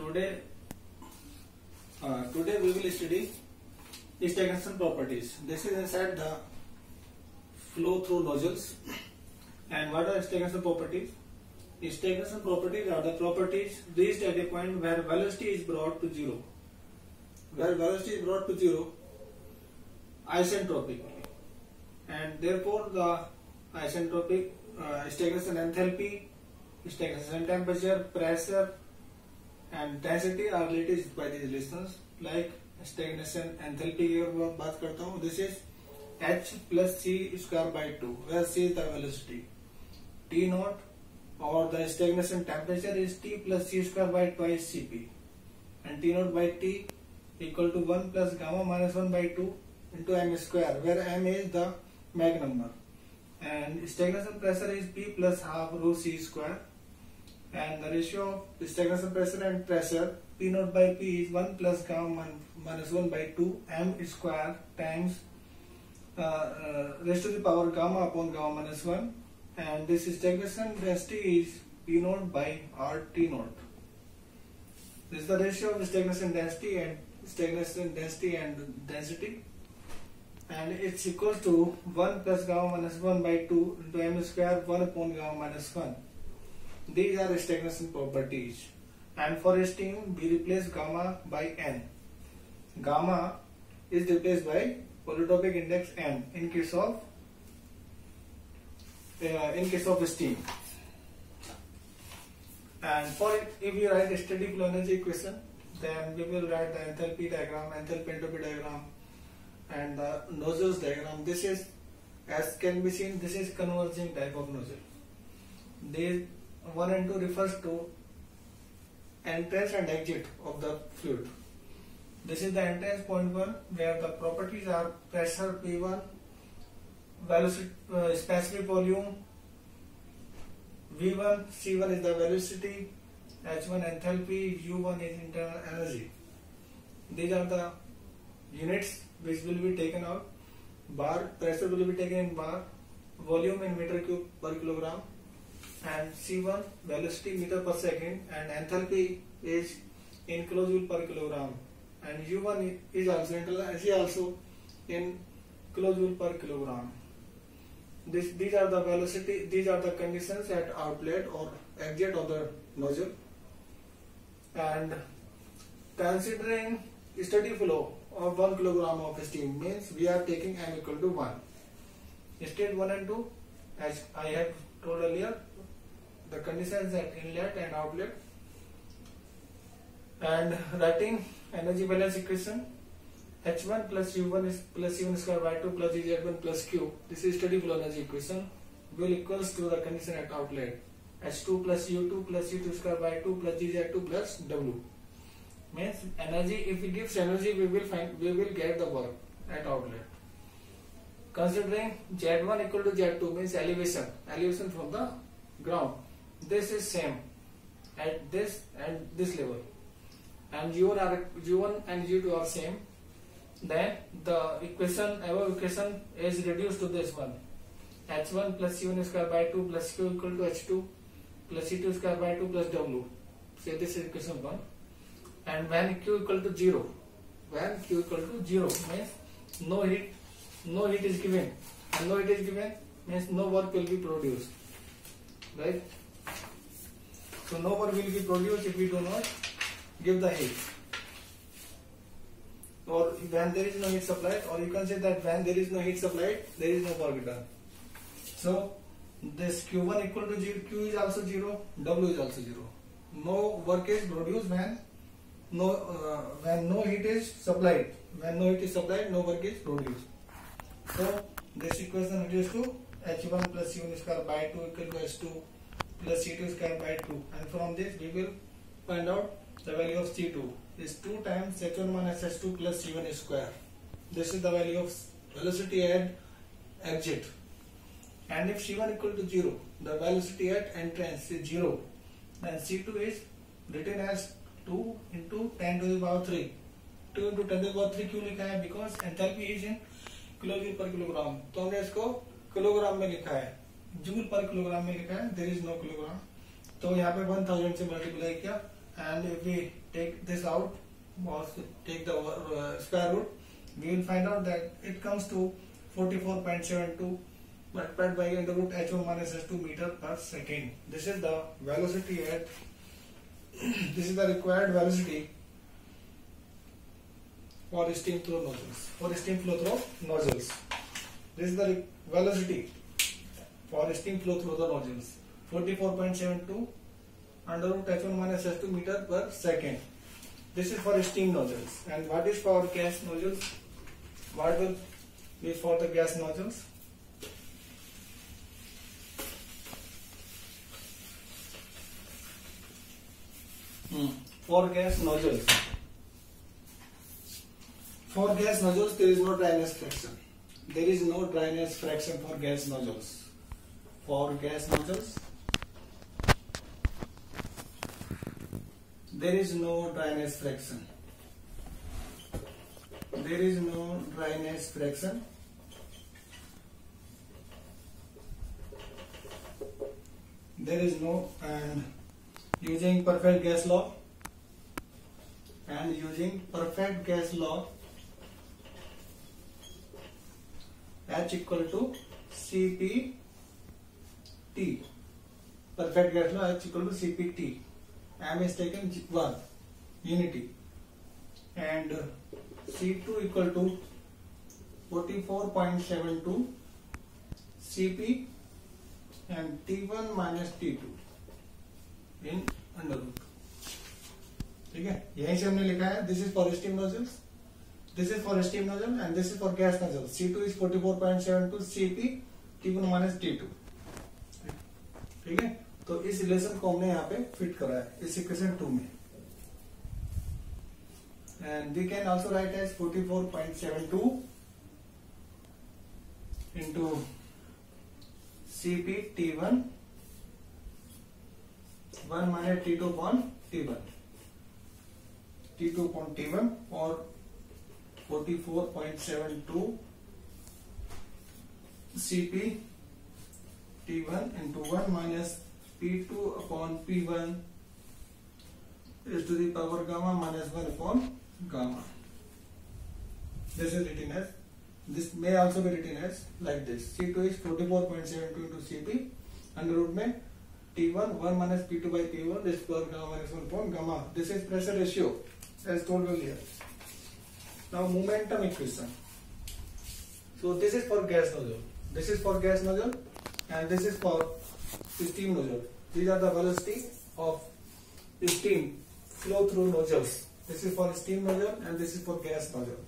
Today, today we will study stagnation properties. This is inside the flow through nozzles. And what are stagnation properties? Stagnation properties are the properties reached at a point where velocity is brought to zero. Where velocity is brought to zero isentropically, and therefore the isentropic stagnation enthalpy, stagnation temperature, pressure and density are related by these relations. Like stagnation enthalpy की अगर मैं बात करता हूँ, this is h plus c square by 2, where c is the velocity, t naught, or the stagnation temperature is t plus c square by twice cp, and t naught by t equal to 1 plus gamma minus 1 by 2 into m square, where m is the Mach number, and stagnation pressure is p plus half rho c square, and the ratio of stagnation pressure and pressure p naught by p is 1 plus gamma minus 1 by 2 m square times raised to the power gamma upon gamma minus 1, and this stagnation density is p naught by r t naught. This is the ratio of stagnation density and density, and it's equal to 1 plus gamma minus 1 by 2 into m square 1 upon gamma minus 1. These are stagnation properties, and for steam we replace gamma by n. Gamma is replaced by polytropic index n in case of steam. And for it, if you write a steady flow energy equation, then we will write the enthalpy diagram, enthalpy entropy diagram, and the nozzles diagram. This is, as can be seen, this is converging type of nozzle. These 1 and 2 refers to entrance and exit of the fluid. This is the entrance point 1, where the properties are pressure P1, velocity, specific volume V1, C1 is the velocity, H1 enthalpy, U1 is internal energy. These are the units which will be taken out. Bar, pressure will be taken in bar, volume in meter cube per kilogram, and C1 velocity meter per second, and enthalpy is in kilojoule per kilogram, and U1 is also internal energy, also in kilojoule per kilogram. These are the velocity, these are the conditions at outlet or exit of the nozzle. And considering steady flow of 1 kilogram of steam, means we are taking m equal to 1. State 1 and 2, as I have told earlier, the conditions at inlet and outlet, and writing energy balance equation, H1 plus U1 is plus U1 square by 2 plus Z1 plus Q. This is steady flow energy equation, will equals to the condition at outlet, H2 plus U2 plus U2 square by 2 plus Z2 plus W. Means energy, if it gives energy, we will get the work at outlet. Considering Z1 equal to Z2 means elevation from the ground. This is same at this and this level, and U1 and U2 are same. Then the above equation is reduced to this one, H1 plus U1 square by 2 plus Q equal to H2 plus C2 square by 2 plus W. Say this is equation 1. And when Q equal to 0, means no heat is given, and no heat is given means no work will be produced, right? So no work will be produced if we do not give the heat, or when there is no heat supplied, or you can say that when there is no heat supplied, there is no work done. So this Q1 equal to 0, Q is also 0, W is also 0. No work is produced when no heat is supplied. When no heat is supplied, no work is produced. So this equation reduced to H1 plus U1 square by 2 equal to H2 plus C2 square by 2, and from this we will find out the value of C2 is 2 times H1 minus H2 plus C1 square. This is the value of velocity at exit. And if C1 equal to 0, the velocity at entrance is 0, then C2 is written as 2 into 10 to the power 3. 2 into 10 to the power 3 क्यों लिखा है? Because enthalpy is in kilojoule पर kilogram, तो हमने इसको kilogram में लिखा है, जूल पर किलोग्राम में लिखा है, there is no किलोग्राम, तो यहाँ पे 1000 से मल्टीप्लाई किया and if we take this out or take the square root, we will find out that it comes to 44.72 multiplied by under root h1 minus h2 meter per second. This is the velocity at this is the required velocity for steam flow nozzles. This is the velocity for steam flow through the nozzles. 44.72 under root h1 minus h2 meter per second. This is for steam nozzles. And what is for gas nozzles? What will be for the gas nozzles? For gas nozzles. For gas nozzles, there is no dryness fraction. There is no dryness fraction for gas nozzles. For gas nozzles, there is no dryness fraction. There is no dryness fraction. There is no, and using perfect gas law, H equal to CPT. Perfect gas law H equal to CPT. M is taken 1 unity, and C2 equal to 44.72 Cp and T1 minus T2 in under root. ठीक है, यहीं से हमने लिखा है this is for steam nozzles, this is for steam nozzle and this is for gas nozzle. C2 is 44.72 Cp T1 minus T2. ठीक है, तो इस रिलेशन को हमने यहाँ पे फिट करा है इस इक्वेशन 2 में. And we can also write as 44.72 into Cp T1 1 minus T2 upon T1 or 44.72 Cp T1 into 1 minus P2 upon P1 is to the power gamma minus 1 upon gamma. This is written as, this may also be written as like this. C2 is 44.72 into Cp under root में T1 1 minus P2 by P1 this power gamma minus 1 upon gamma. This is pressure ratio as told earlier. Now momentum equation. So this is for gas nozzle. This is for gas nozzle and this is for steam nozzle. These are the velocity of steam flow through nozzles. This is for steam nozzle and this is for gas nozzle.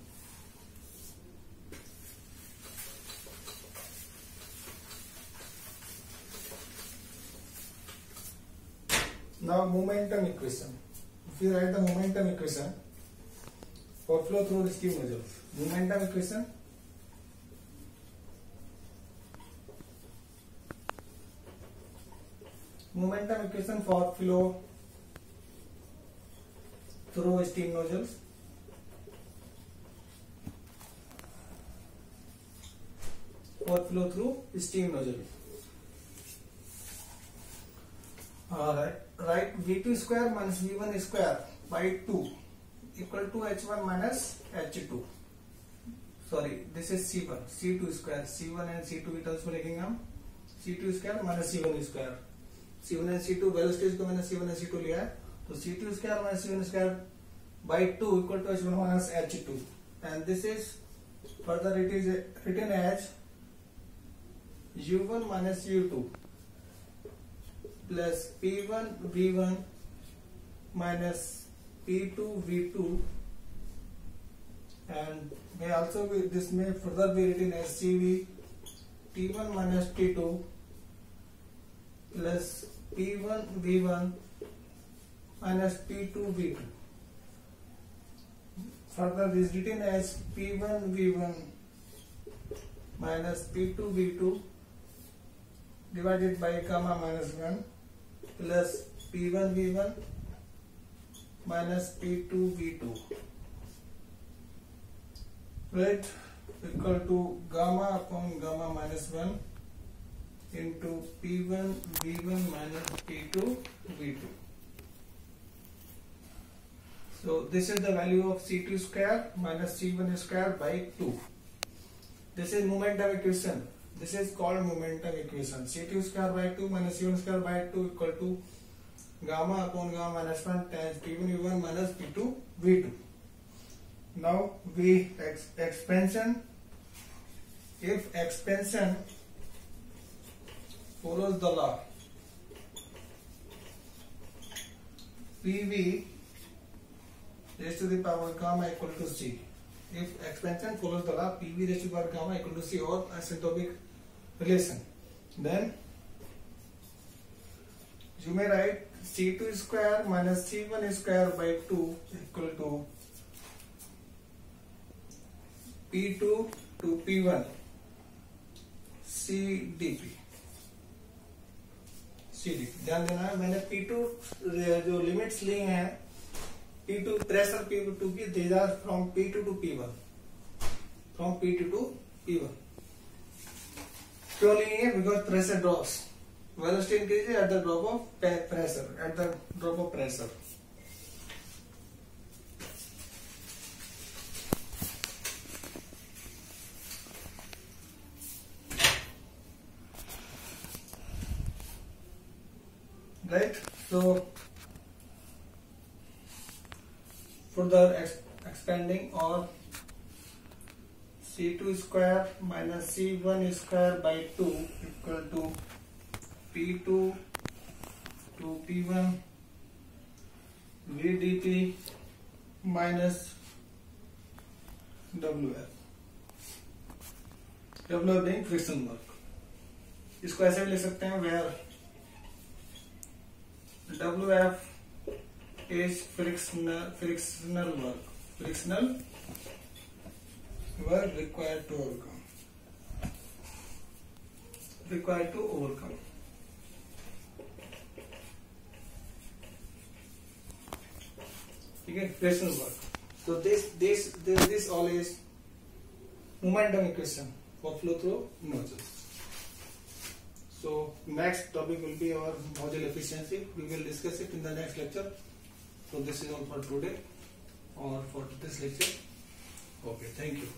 Now momentum equation. If you write the momentum equation for flow through steam nozzles, momentum equation for flow through steam nozzles Right, V2 square minus V1 square by 2 equal to H1 minus H2. Sorry, this is C1, C2 square, C1 and C2 भी transfer लिखेंगे हम. C2 square minus C1 square. C1 and C2 velocities को मैंने C1 and C2 लिया है, तो C2 square minus C1 square by 2 equal to H1 minus H2. And this is further it is written as U1 minus U2 plus P1 V1 minus P2 V2, and may also be, this may further be written as CV T1 minus T2 plus P1 V1 minus P2 V2. Further is written as P1 V1 minus P2 V2 divided by gamma minus 1 plus P1 V1 minus P2 V2, right, equal to gamma upon gamma minus 1 into P1 V1 minus P2 V2. So this is the value of C2 square minus C1 square by 2. This is momentum equation. This is called momentum equation. C2 square by 2 minus C1 square by 2 equal to gamma upon gamma minus 1 times P1 V1 minus P2 V2. Now we expansion. If expansion follows the law, PV raised to the power gamma equal to C. If expansion follows the law, PV raised to the power gamma equal to C or asymptotic relation, then you may write C2 square minus C1 square by 2 equal to P2 to P1 CdP. ध्यान देना है, मैंने P2 जो limits लिए हैं, P2 pressure P2 की these are from P2 to P1, from P2 to P1. क्यों लिए है? Because pressure drops, velocity increase at the drop of pressure, at the drop of pressure. Right, so further expanding, or C2 square minus C1 square by 2 equal to P2 to P1 VdP minus WF. WF being friction work. इसको ऐसे भी ले सकते हैं, where WF is frictional work required to overcome. ठीक है, frictional work. So this all is momentum equation for flow through nozzles. So next topic will be our nozzle efficiency. We will discuss it in the next lecture. So this is all for today or for this lecture. Okay, thank you.